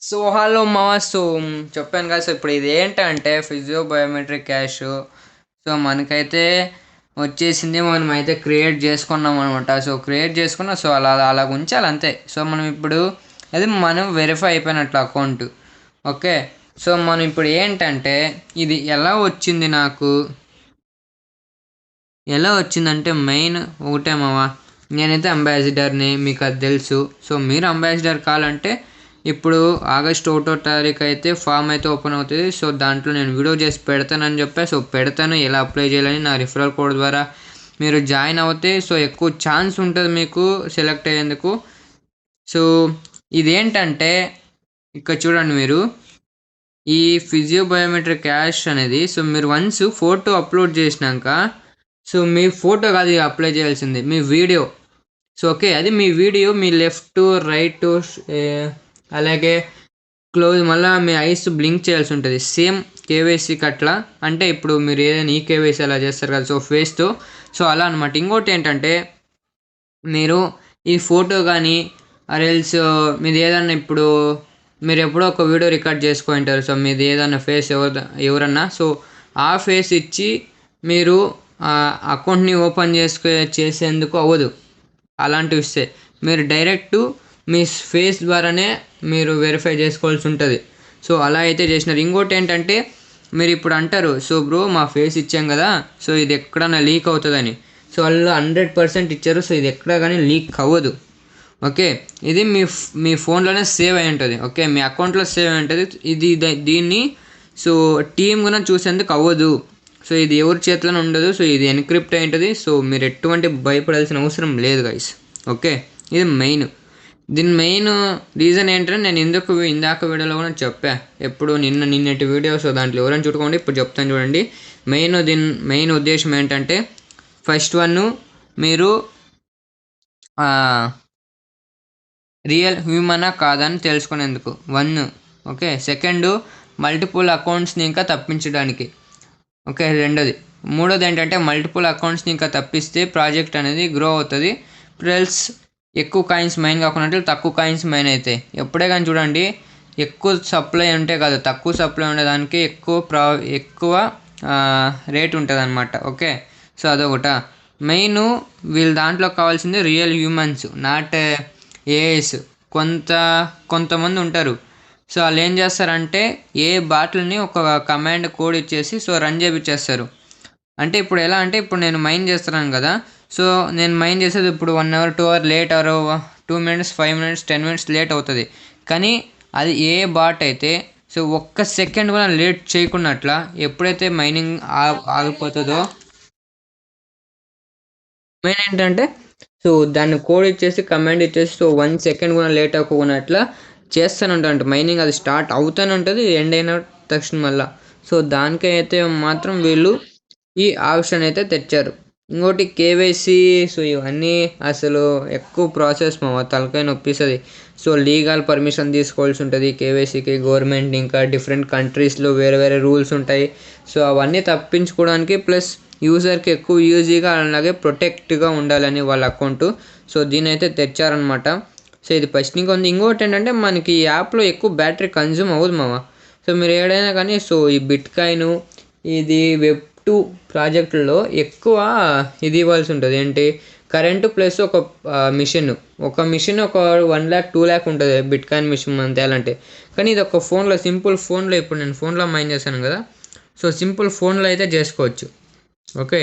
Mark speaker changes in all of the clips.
Speaker 1: So hello మావా. So చెప్పాను కదా. సో ఇప్పుడు ఇది ఏంటంటే ఫిజియో బయోమెట్రిక్ క్యాష్. సో మనకైతే వచ్చేసింది, మనం అయితే క్రియేట్ చేసుకున్నాం అనమాట. సో క్రియేట్ చేసుకున్నాం, సో అలా ఉంచాలి అంతే. సో మనం ఇప్పుడు అది మనం వెరిఫై అయిపోయినట్లు అకౌంట్. ఓకే. సో మనం ఇప్పుడు ఏంటంటే ఇది ఎలా వచ్చిందంటే మెయిన్ ఒకటే మావా. నేనైతే అంబాసిడర్ని, మీకు అది తెలుసు. సో మీరు అంబాసిడర్ కావాలంటే ఇప్పుడు ఆగస్ట్ 1వ తారీఖు అయితే ఫామ్ అయితే ఓపెన్ అవుతుంది. సో దాంట్లో నేను వీడియో చేసి పెడతానని చెప్పా. సో పెడతాను ఎలా అప్లై చేయాలని. నా రిఫరల్ కోడ్ ద్వారా మీరు జాయిన్ అవుతే సో ఎక్కువ ఛాన్స్ ఉంటుంది మీకు సెలెక్ట్ అయ్యేందుకు. సో ఇదేంటంటే ఇక్కడ చూడండి మీరు, ఈ ఫిజియో బయోమెట్రిక్ క్యాష్ అనేది సో మీరు వన్స్ ఫోటో అప్లోడ్ చేసినాక, సో మీ ఫోటో కాదు అప్లై చేయాల్సింది, మీ వీడియో. సో ఓకే, అది మీ వీడియో, మీ లెఫ్ట్ రైట్ అలాగే క్లోజ్, మళ్ళీ మీ ఐస్ బ్లింక్ చేయాల్సి ఉంటుంది సేమ్ కేవైసీకి అట్లా. అంటే ఇప్పుడు మీరు ఏదైనా ఈ కేవైసీ అలా చేస్తారు కదా, సో ఫేస్తో. సో అలా అనమాట. ఇంకోటి ఏంటంటే మీరు ఈ ఫోటో కానీ అరెల్స్ మీది ఏదన్నా ఇప్పుడు మీరు ఎప్పుడో ఒక వీడియో రికార్డ్ చేసుకుంటారు. సో మీది ఏదన్నా ఫేస్ ఎవరన్నా సో ఆ ఫేస్ ఇచ్చి మీరు అకౌంట్ని ఓపెన్ చేసేందుకు అవ్వదు. అలాంటివి ఇస్తే మీరు డైరెక్ట్ మీ ఫేస్ ద్వారానే మీరు వెరిఫై చేసుకోవాల్సి ఉంటుంది. సో అలా అయితే చేసినారు. ఇంకోటి ఏంటంటే మీరు ఇప్పుడు అంటారు, సో బ్రో మా ఫేస్ ఇచ్చాం కదా, సో ఇది ఎక్కడన్నా లీక్ అవుతుందని. సో వాళ్ళు 100% ఇచ్చారు. సో ఇది ఎక్కడ కానీ లీక్ అవ్వదు. ఓకే, ఇది మీ ఫోన్లోనే సేవ్ అయి ఉంటుంది. ఓకే, మీ అకౌంట్లో సేవ్ అయి ఉంటుంది. దీన్ని సో టీమ్ కూడా చూసేందుకు అవ్వదు. సో ఇది ఎవరి చేతిలోనే ఉండదు. సో ఇది ఎన్క్రిప్ట్ అయి ఉంటుంది. సో మీరు ఎటువంటి భయపడాల్సిన అవసరం లేదు గైస్. ఓకే, ఇది మెయిన్. దీని మెయిన్ రీజన్ ఏంటంటే నేను ఇందాక వీడియోలో కూడా చెప్పా, ఎప్పుడు నిన్నటి వీడియో. సో దాంట్లో ఎవరైనా చూడుకోండి, ఇప్పుడు చెప్తాను చూడండి. దీని మెయిన్ ఉద్దేశం ఏంటంటే ఫస్ట్ వన్ మీరు రియల్ హ్యూమనా కాదని తెలుసుకునేందుకు 1. ఓకే, సెకండ్ మల్టిపుల్ అకౌంట్స్ని ఇంకా తప్పించడానికి. ఓకే, మూడోది ఏంటంటే మల్టిపుల్ అకౌంట్స్ని ఇంకా తప్పిస్తే ప్రాజెక్ట్ అనేది గ్రో అవుతుంది. ప్లస్ ఎక్కువ కాయిన్స్ మైన్ కాకుండా తక్కువ కాయిన్స్ మైన్ అవుతాయి. ఎప్పుడే కానీ చూడండి, ఎక్కువ సప్లై ఉంటే కాదు, తక్కువ సప్లై ఉండేదానికి ఎక్కువ రేట్ ఉంటుంది అనమాట. ఓకే, సో అదొకట మెయిన్. వీళ్ళ దాంట్లో కావాల్సింది రియల్ హ్యూమన్స్, నాట్ ఏఐస్. కొంతమంది ఉంటారు. సో వాళ్ళు ఏం చేస్తారంటే ఏ బాటిల్ని ఒక కమాండ్ కోడ్ ఇచ్చేసి సో రన్ చేపించేస్తారు. అంటే ఇప్పుడు ఎలా అంటే ఇప్పుడు నేను మైన్ చేస్తున్నాను కదా, సో నేను మైన్ చేసేది ఇప్పుడు 1 hour 2 hour late, 2 minutes 5 minutes 10 minutes late అవుతుంది. కానీ అది ఏ బాట్ అయితే సో 1 second కూడా లేట్ చేయకున్నట్లా ఎప్పుడైతే మైనింగ్ ఆగిపోతుందో, మెయిన్ ఏంటంటే సో దాన్ని కోడ్ ఇచ్చేసి కమాండ్ ఇచ్చేసి సో 1 second కూడా లేట్ అవ్వకున్నట్లా చేస్తూనే ఉంటాను మైనింగ్. అది స్టార్ట్ అవుతూనే ఉంటుంది, ఎండ్ అయిన తక్షణం మళ్ళా. సో దానికైతే మాత్రం వీళ్ళు ఈ ఆప్షన్ అయితే తెచ్చారు. ఇంకోటి కేవైసీ. సో ఇవన్నీ అసలు ఎక్కువ ప్రాసెస్ మా తలకాయ నొప్పిస్తుంది. సో లీగల్ పర్మిషన్ తీసుకోవాల్సి ఉంటుంది కేవైసీకి. గవర్నమెంట్ ఇంకా డిఫరెంట్ కంట్రీస్లో వేరే వేరే రూల్స్ ఉంటాయి. సో అవన్నీ తప్పించుకోవడానికి ప్లస్ యూజర్కి ఎక్కువ ఈజీగా అలాగే ప్రొటెక్ట్గా ఉండాలని వాళ్ళ అకౌంట్. సో దీని అయితే తెచ్చారనమాట. సో ఇది ఫస్ట్ ఉంది. ఇంకోటి ఏంటంటే మనకి ఈ యాప్లో ఎక్కువ బ్యాటరీ కన్జ్యూమ్ అవ్వదు మామ. సో మీరు ఏడైనా కానీ సో ఈ బిట్కాయిన్ ఇది Web2 ప్రాజెక్టుల్లో ఎక్కువ ఇది ఇవ్వాల్సి ఉంటుంది. ఏంటి, కరెంటు ప్లస్ ఒక మిషన్ ఒక 1 lakh 2 lakh ఉంటుంది బిట్కాయిన్ మిషన్ మనం తేయాలంటే. కానీ ఇది ఒక ఫోన్లో, సింపుల్ ఫోన్లో, ఇప్పుడు నేను ఫోన్లో మైన్ చేశాను కదా, సో సింపుల్ ఫోన్లో అయితే చేసుకోవచ్చు. ఓకే,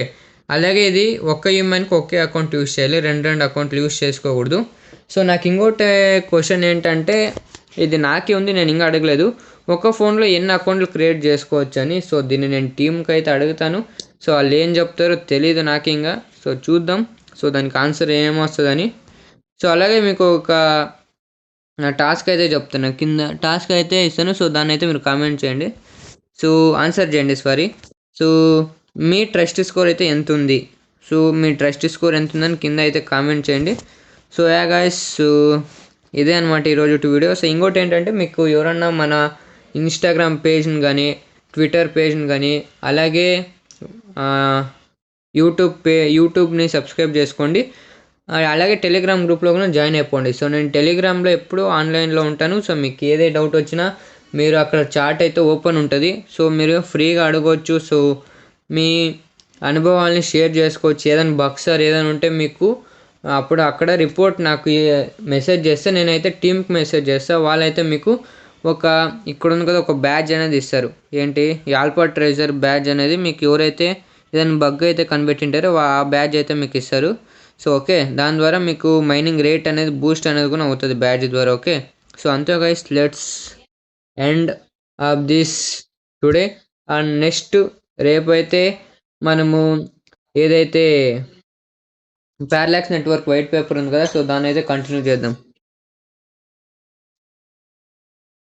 Speaker 1: అలాగే ఇది ఒక్క యూఎంఐకి ఒకే అకౌంట్ యూస్ చేయాలి, రెండు అకౌంట్లు యూస్ చేసుకోకూడదు. సో నాకు ఇంకోటి క్వశ్చన్ ఏంటంటే, ఇది నాకే ఉంది, నేను ఇంకా అడగలేదు, ఒక ఫోన్లో ఎన్ని అకౌంట్లు క్రియేట్ చేసుకోవచ్చు అని. సో దీన్ని నేను టీంకి అయితే అడుగుతాను. సో వాళ్ళు ఏం చెప్తారో తెలీదు నాకు ఇంకా. సో చూద్దాం సో దానికి ఆన్సర్ ఏమొస్తుందని. సో అలాగే మీకు ఒక టాస్క్ అయితే చెప్తాను, కింద టాస్క్ అయితే ఇస్తాను. సో దాన్ని అయితే మీరు కామెంట్ చేయండి. సో ఆన్సర్ చేయండి సారీ. సో మీ ట్రస్ట్ స్కోర్ అయితే ఎంత ఉంది, సో మీ ట్రస్ట్ స్కోర్ ఎంత ఉందని కింద అయితే కామెంట్ చేయండి. సో యా గాయ్స్, సో ఇదే అనమాట ఈరోజు వీడియో. సో ఇంకోటి ఏంటంటే మీకు ఎవరన్నా మన ఇన్స్టాగ్రామ్ పేజ్ని కానీ ట్విట్టర్ పేజ్ని కానీ అలాగే యూట్యూబ్ని సబ్స్క్రైబ్ చేసుకోండి. అలాగే టెలిగ్రామ్ గ్రూప్లో కూడా జాయిన్ అయిపోండి. సో నేను టెలిగ్రామ్లో ఎప్పుడు ఆన్లైన్లో ఉంటాను. సో మీకు ఏదే డౌట్ వచ్చినా మీరు అక్కడ చాట్ అయితే ఓపెన్ ఉంటుంది. సో మీరు ఫ్రీగా అడగవచ్చు. సో మీ అనుభవాల్ని షేర్ చేసుకోవచ్చు. ఏదైనా బగ్స్ ఏదైనా ఉంటే మీకు అప్పుడు అక్కడ రిపోర్ట్ నాకు మెసేజ్ చేస్తే నేనైతే టీమ్కి మెసేజ్ చేస్తాను. వాళ్ళైతే మీకు ఇక్కడ ఉంది కదా ఒక బ్యాడ్జ్ అనేది ఇస్తారు. ఏంటి ఆల్ఫా ట్రెజర్ బ్యాడ్జ్ అనేది మీకు ఎవరైతే ఏదైనా బగ్ అయితే కనిపెట్టింటారో ఆ బ్యాడ్జ్ అయితే మీకు ఇస్తారు. సో ఓకే, దాని ద్వారా మీకు మైనింగ్ రేట్ అనేది బూస్ట్ అనేది కూడా అవుతుంది బ్యాడ్జ్ ద్వారా. ఓకే, సో అంతే guys, let's end of this today. And next రేపైతే మనము ఏదైతే పారాలాక్స్ నెట్వర్క్ వైట్ పేపర్ ఉంది కదా, సో దాన్ని అయితే కంటిన్యూ చేద్దాం.